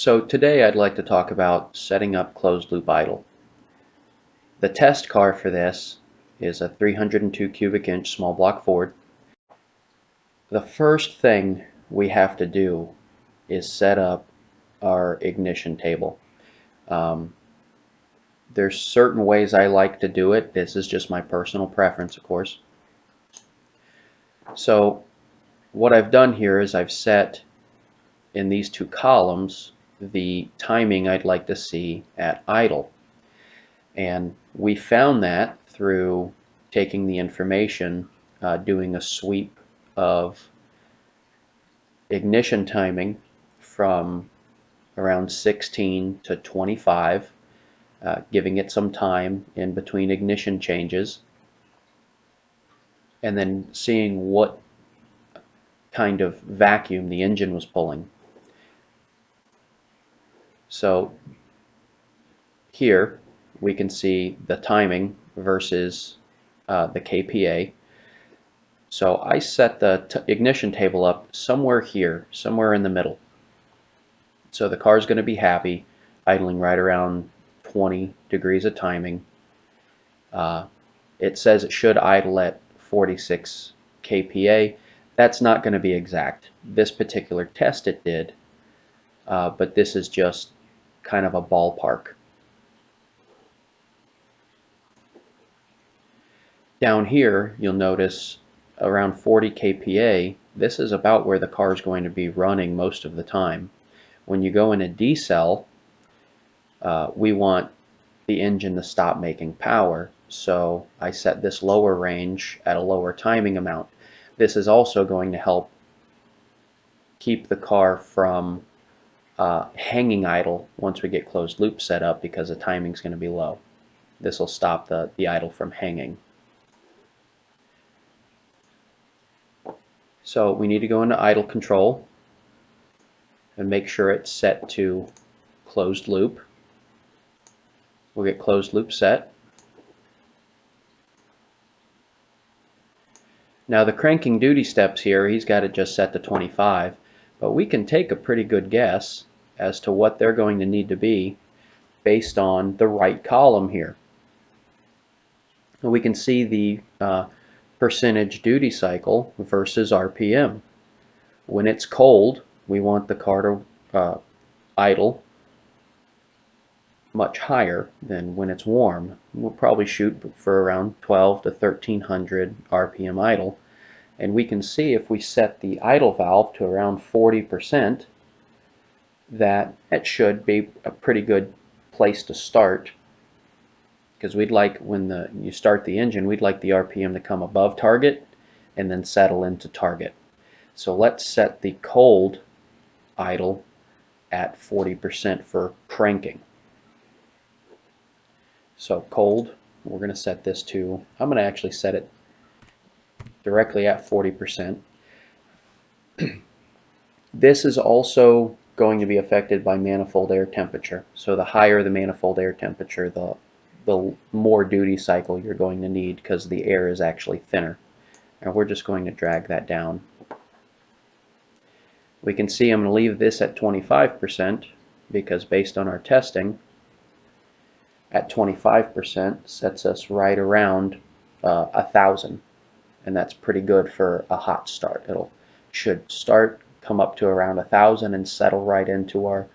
So today I'd like to talk about setting up closed loop idle. The test car for this is a 302 cubic inch small block Ford. The first thing we have to do is set up our ignition table. There's certain ways I like to do it. This is just my personal preference, of course. So what I've done here is I've set in these two columns the timing I'd like to see at idle. And we found that through taking the information, doing a sweep of ignition timing from around 16 to 25, giving it some time in between ignition changes, and then seeing what kind of vacuum the engine was pulling. So here we can see the timing versus the KPA. So I set the ignition table up somewhere here, somewhere in the middle. So the car is going to be happy, idling right around 20 degrees of timing. It says it should idle at 46 kPa. That's not going to be exact. This particular test it did, but this is just kind of a ballpark. Down here, you'll notice around 40 kPa, this is about where the car is going to be running most of the time. When you go in a decel, we want the engine to stop making power, so I set this lower range at a lower timing amount. This is also going to help keep the car from hanging idle once we get closed loop set up, because the timing is going to be low. This will stop the idle from hanging. So we need to go into idle control and make sure it's set to closed loop. We'll get closed loop set. Now the cranking duty steps here, he's got it just set to 25, but we can take a pretty good guess as to what they're going to need to be based on the right column here. And we can see the percentage duty cycle versus RPM. When it's cold, we want the car to idle much higher than when it's warm. We'll probably shoot for around 12 to 1300 RPM idle. And we can see if we set the idle valve to around 40%, that it should be a pretty good place to start. Because we'd like, when you start the engine, we'd like the RPM to come above target and then settle into target. So let's set the cold idle at 40% for cranking. So cold, we're going to set this to, I'm going to actually set it directly at 40%. This is also going to be affected by manifold air temperature. So the higher the manifold air temperature, the more duty cycle you're going to need, because the air is actually thinner. And we're just going to drag that down. We can see I'm going to leave this at 25% because based on our testing, at 25% sets us right around 1,000, and that's pretty good for a hot start. Should start, come up to around 1,000 and settle right into our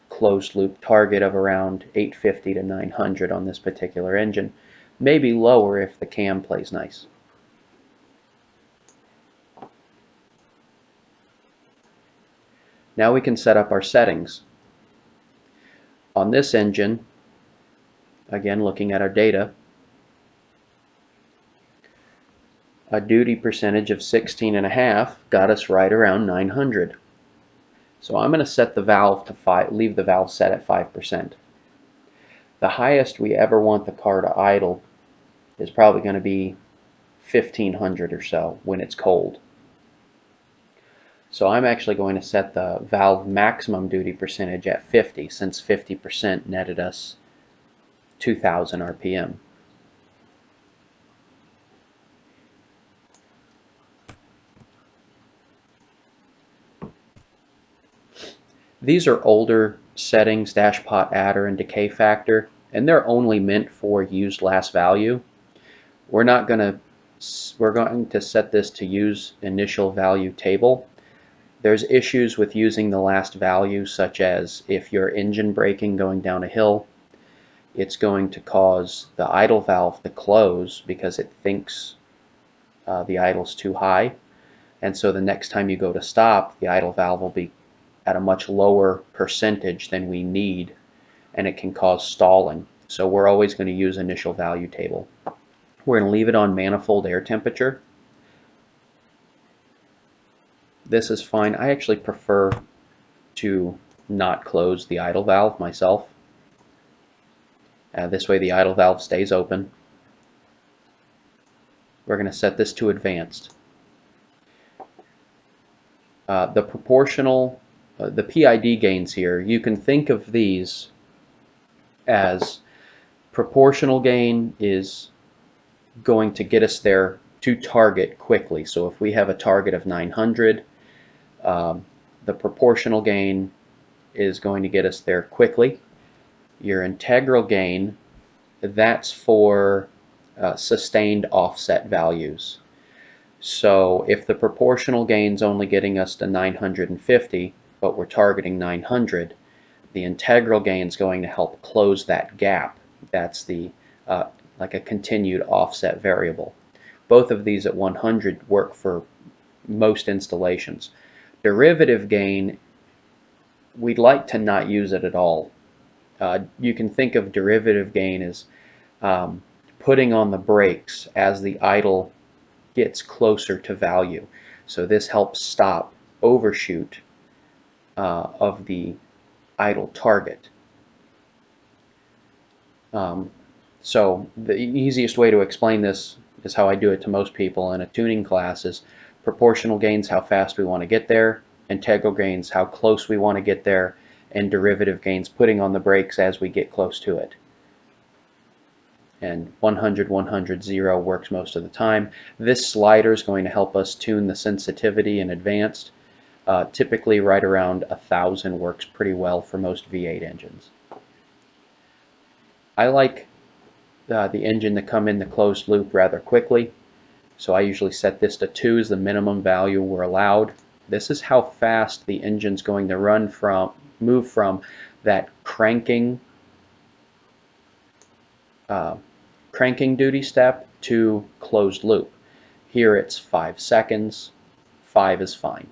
closed loop target of around 850 to 900 on this particular engine. Maybe lower if the cam plays nice. Now we can set up our settings. On this engine, again looking at our data, a duty percentage of 16.5 got us right around 900. So I'm going to set the valve to leave the valve set at 5%. The highest we ever want the car to idle is probably going to be 1500 or so when it's cold. So I'm actually going to set the valve maximum duty percentage at 50, since 50% netted us 2000 RPM. These are older settings, dash pot adder and decay factor, and they're only meant for used last value. We're going to set this to use initial value table. There's issues with using the last value, such as if you're engine braking going down a hill, it's going to cause the idle valve to close because it thinks the idle's too high. And so the next time you go to stop, the idle valve will be at a much lower percentage than we need, and it can cause stalling. So we're always going to use initial value table. We're going to leave it on manifold air temperature. This is fine. I actually prefer to not close the idle valve myself. This way the idle valve stays open. We're going to set this to advanced. The proportional, the PID gains here, you can think of these as proportional gain is going to get us there to target quickly. So if we have a target of 900, the proportional gain is going to get us there quickly. Your integral gain, that's for sustained offset values. So if the proportional gain's only getting us to 950, but we're targeting 900, the integral gain's going to help close that gap. That's the like a continued offset variable. Both of these at 100 work for most installations. Derivative gain, we'd like to not use it at all. You can think of derivative gain as putting on the brakes as the idle gets closer to value. So this helps stop overshoot of the idle target. So the easiest way to explain this is how I do it to most people in a tuning class is proportional gains, how fast we want to get there, integral gains, how close we want to get there, and derivative gains, putting on the brakes as we get close to it. And 100, 100, 0 works most of the time. This slider is going to help us tune the sensitivity in advanced. Typically right around 1000 works pretty well for most V8 engines. I like the engine to come in the closed loop rather quickly, so I usually set this to 2 as the minimum value we're allowed. This is how fast the engine's going to move from that cranking duty step to closed loop. Here it's 5 seconds. 5 is fine.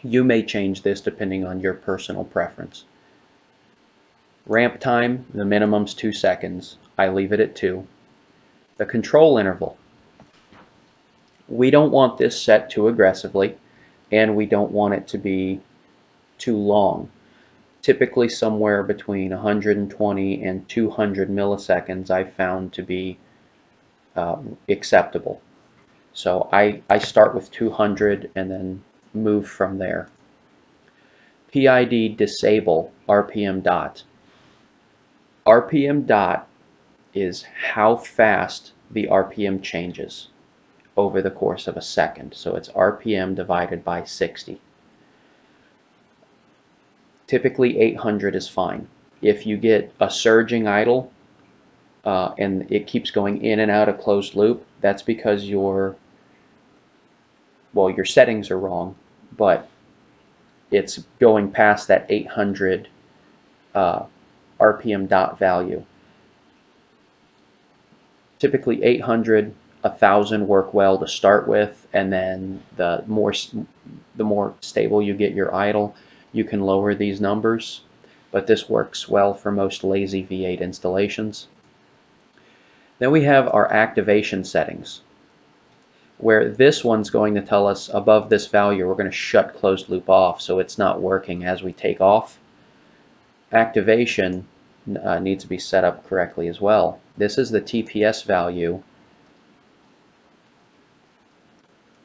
You may change this depending on your personal preference. Ramp time, the minimum's 2 seconds. I leave it at 2. The control interval. We don't want this set too aggressively, and we don't want it to be too long. Typically somewhere between 120 and 200 milliseconds I've found to be acceptable. So I start with 200 and then move from there. PID disable RPM dot. RPM dot is how fast the RPM changes over the course of a second. So it's RPM divided by 60. Typically 800 is fine. If you get a surging idle and it keeps going in and out of closed loop, that's because your settings are wrong, but it's going past that 800 RPM dot value. Typically 800, 1000 work well to start with, and then the more stable you get your idle, you can lower these numbers, but this works well for most lazy V8 installations. Then we have our activation settings, where this one's going to tell us above this value we're going to shut closed loop off so it's not working as we take off. Activation needs to be set up correctly as well. This is the TPS value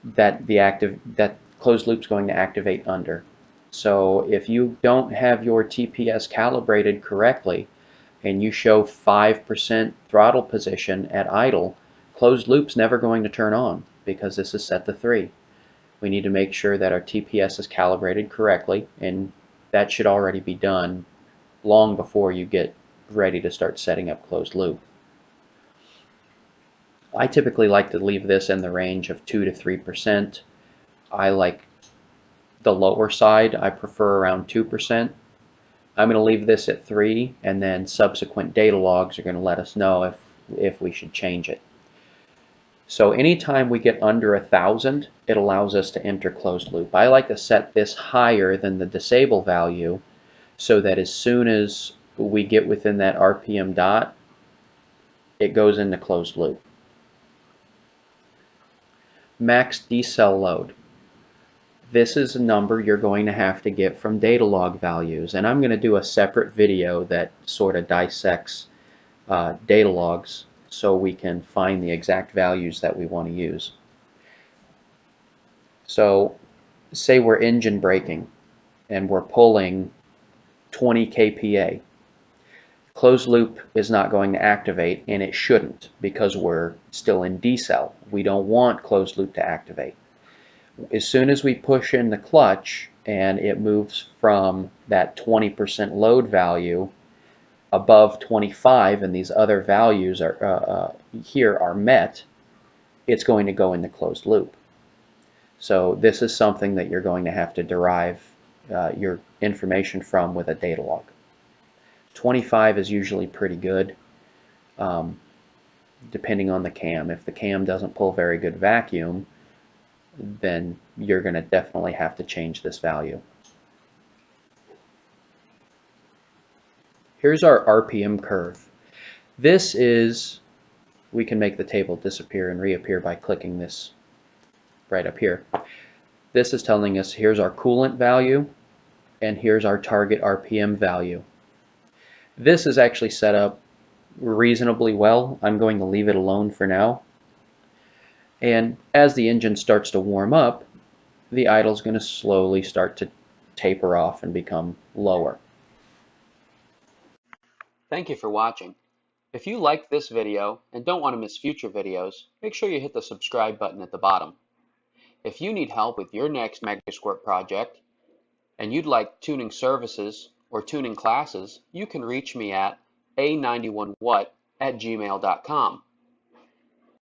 that closed loop's going to activate under. So if you don't have your TPS calibrated correctly and you show 5% throttle position at idle, closed loop's never going to turn on because this is set to 3. We need to make sure that our TPS is calibrated correctly, and that should already be done long before you get ready to start setting up closed loop. I typically like to leave this in the range of 2 to 3%. I like the lower side. I prefer around 2%. I'm going to leave this at 3, and then subsequent data logs are going to let us know if we should change it. So anytime we get under 1,000, it allows us to enter closed loop. I like to set this higher than the disable value so that as soon as we get within that RPM dot, it goes into closed loop. Max decel load. This is a number you're going to have to get from data log values, and I'm going to do a separate video that sort of dissects data logs so we can find the exact values that we want to use. So say we're engine braking and we're pulling 20 kPa. Closed loop is not going to activate, and it shouldn't because we're still in decel. We don't want closed loop to activate. As soon as we push in the clutch and it moves from that 20% load value above 25 and these other values are here are met, it's going to go into closed loop. So this is something that you're going to have to derive your information from with a data log. 25 is usually pretty good, depending on the cam. If the cam doesn't pull very good vacuum, then you're going to definitely have to change this value. Here's our RPM curve. This is, we can make the table disappear and reappear by clicking this right up here. This is telling us here's our coolant value and here's our target RPM value. This is actually set up reasonably well. I'm going to leave it alone for now. And as the engine starts to warm up, the idle is going to slowly start to taper off and become lower. Thank you for watching. If you liked this video and don't want to miss future videos, make sure you hit the subscribe button at the bottom. If you need help with your next MegaSquirt project and you'd like tuning services or tuning classes, you can reach me at a91watt@gmail.com.